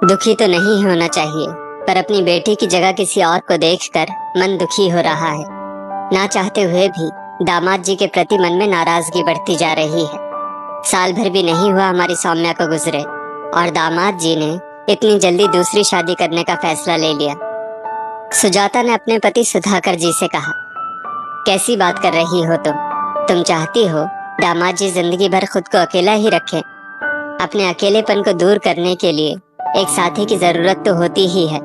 दुखी तो नहीं होना चाहिए, पर अपनी बेटी की जगह किसी और को देखकर मन दुखी हो रहा है। ना चाहते हुए भी दामाद जी के प्रति मन में नाराजगी बढ़ती जा रही है। साल भर भी नहीं हुआ हमारी सौम्या को गुजरे और दामाद जी ने इतनी जल्दी दूसरी शादी करने का फैसला ले लिया। सुजाता ने अपने पति सुधाकर जी से कहा, कैसी बात कर रही हो तुम चाहती हो दामाद जी जिंदगी भर खुद को अकेला ही रखें। अपने अकेलेपन को दूर करने के लिए एक साथी की जरूरत तो होती ही है,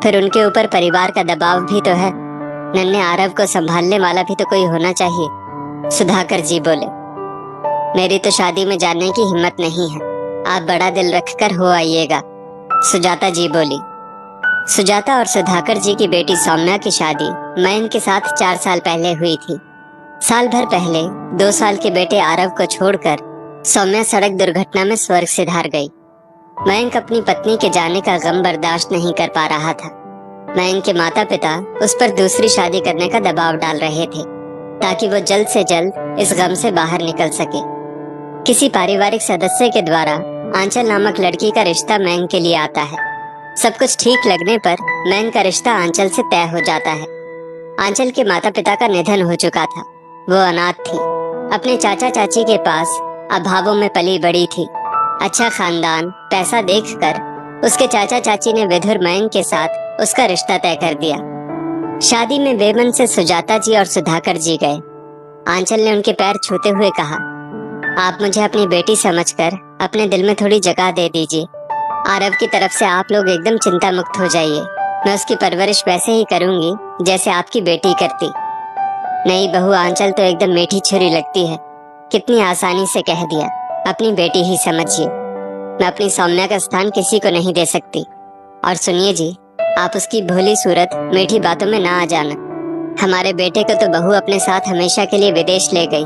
फिर उनके ऊपर परिवार का दबाव भी तो है। नन्हे आरव को संभालने वाला भी तो कोई होना चाहिए। सुधाकर जी बोले, मेरी तो शादी में जाने की हिम्मत नहीं है, आप बड़ा दिल रखकर हो आइएगा। सुजाता जी बोली। सुजाता और सुधाकर जी की बेटी सौम्या की शादी मयंक के साथ 4 साल पहले हुई थी। साल भर पहले 2 साल के बेटे आरव को छोड़कर सौम्या सड़क दुर्घटना में स्वर्ग सिधार गई। मयंक अपनी पत्नी के जाने का गम बर्दाश्त नहीं कर पा रहा था। मयंक के माता पिता उस पर दूसरी शादी करने का दबाव डाल रहे थे ताकि वो जल्द से जल्द इस गम से बाहर निकल सके। किसी पारिवारिक सदस्य के द्वारा आंचल नामक लड़की का रिश्ता मयंक के लिए आता है। सब कुछ ठीक लगने पर मयंक का रिश्ता आंचल से तय हो जाता है। आंचल के माता पिता का निधन हो चुका था। वो अनाथ थी, अपने चाचा चाची के पास अभावों में पली बड़ी थी। अच्छा खानदान, पैसा देखकर उसके चाचा चाची ने विधुर मयंक के साथ उसका रिश्ता तय कर दिया। शादी में बेमन से सुजाता जी और सुधाकर जी गए। आंचल ने उनके पैर छूते हुए कहा, आप मुझे अपनी बेटी समझकर अपने दिल में थोड़ी जगह दे दीजिए। आरव की तरफ से आप लोग एकदम चिंता मुक्त हो जाइए। मैं उसकी परवरिश वैसे ही करूंगी जैसे आपकी बेटी करती। नई बहू आंचल तो एकदम मीठी छुरी लगती है, कितनी आसानी से कह दिया, अपनी बेटी ही समझिए। मैं अपनी सौम्या का स्थान किसी को नहीं दे सकती। और सुनिए जी, आप उसकी भोली सूरत मीठी बातों में ना आ जाना। हमारे बेटे को तो बहू अपने साथ हमेशा के लिए विदेश ले गई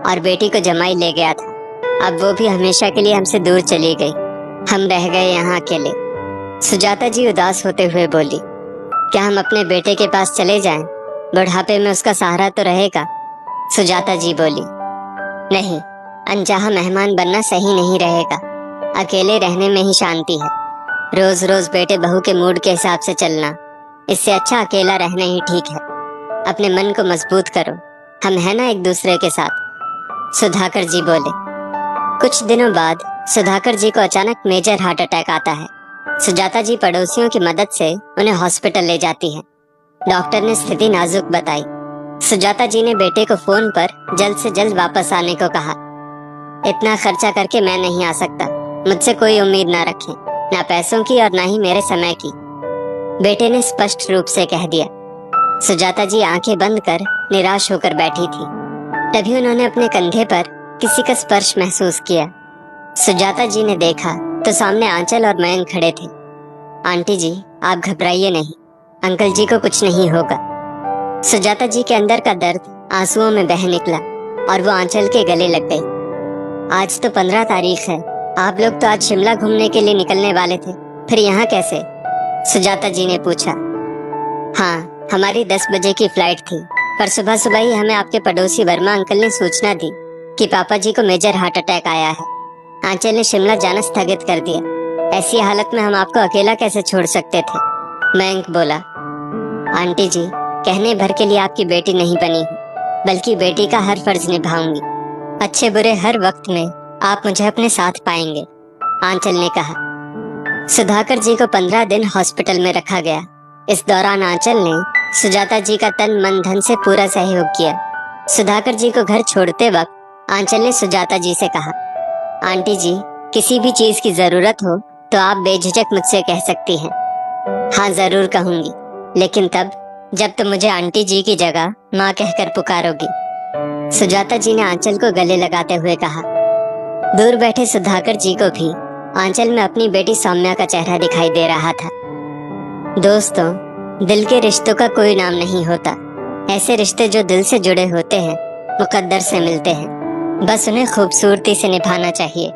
और बेटी को जमाई ले गया था। अब वो भी हमेशा के लिए हमसे दूर चली गई, हम रह गए यहाँ अकेले। सुजाता जी उदास होते हुए बोली, क्या हम अपने बेटे के पास चले जाएं? बुढ़ापे में उसका सहारा तो रहेगा। सुजाता जी बोली, नहीं, अनचाहा मेहमान बनना सही नहीं रहेगा। अकेले रहने में ही शांति है। रोज रोज बेटे बहू के मूड के हिसाब से चलना, इससे अच्छा अकेला रहना ही ठीक है। अपने मन को मजबूत करो, हम है ना एक दूसरे के साथ। सुधाकर जी बोले। कुछ दिनों बाद सुधाकर जी को अचानक मेजर हार्ट अटैक आता है। सुजाता जी पड़ोसियों की मदद से उन्हें हॉस्पिटल ले जाती है। डॉक्टर ने स्थिति नाजुक बताई। सुजाता जी ने बेटे को फोन पर जल्द से जल्द वापस आने को कहा। इतना खर्चा करके मैं नहीं आ सकता, मुझसे कोई उम्मीद ना रखें, ना पैसों की और ना ही मेरे समय की, बेटे ने स्पष्ट रूप से कह दिया। सुजाता जी आंखें बंद कर निराश होकर बैठी थी। तभी उन्होंने अपने कंधे पर किसी का स्पर्श महसूस किया। सुजाता जी ने देखा तो सामने आंचल और मयंक खड़े थे। आंटी जी, आप घबराइए नहीं, अंकल जी को कुछ नहीं होगा। सुजाता जी के अंदर का दर्द आंसुओं में बह निकला और वो आंचल के गले लग गई। आज तो 15 तारीख है, आप लोग तो आज शिमला घूमने के लिए निकलने वाले थे, फिर यहाँ कैसे? सुजाता जी ने पूछा। हाँ, हमारी 10 बजे की फ्लाइट थी, पर सुबह सुबह ही हमें आपके पड़ोसी वर्मा अंकल ने सूचना दी कि पापा जी को मेजर हार्ट अटैक आया है। आंचल ने शिमला जाना स्थगित कर दिया। ऐसी हालत में हम आपको अकेला कैसे छोड़ सकते थे? मयंक बोला। आंटी जी, कहने भर के लिए आपकी बेटी नहीं बनी हूँ, बल्कि बेटी का हर फर्ज निभाऊंगी। अच्छे बुरे हर वक्त में आप मुझे अपने साथ पाएंगे, आंचल ने कहा। सुधाकर जी को 15 दिन हॉस्पिटल में रखा गया। इस दौरान आंचल ने सुजाता जी का तन मन धन से पूरा सहयोग किया। सुधाकर जी को घर छोड़ते वक्त आंचल ने सुजाता जी से कहा, आंटी जी, किसी भी चीज की जरूरत हो तो आप बेझिझक मुझसे कह सकती हैं। हाँ, जरूर कहूंगी, लेकिन तब जब तुम मुझे आंटी जी की जगह माँ कहकर पुकारोगी। सुजाता जी ने आंचल को गले लगाते हुए कहा। दूर बैठे सुधाकर जी को भी आंचल में अपनी बेटी सौम्या का चेहरा दिखाई दे रहा था। दोस्तों, दिल के रिश्तों का कोई नाम नहीं होता। ऐसे रिश्ते जो दिल से जुड़े होते हैं, मुकद्दर से मिलते हैं, बस उन्हें खूबसूरती से निभाना चाहिए।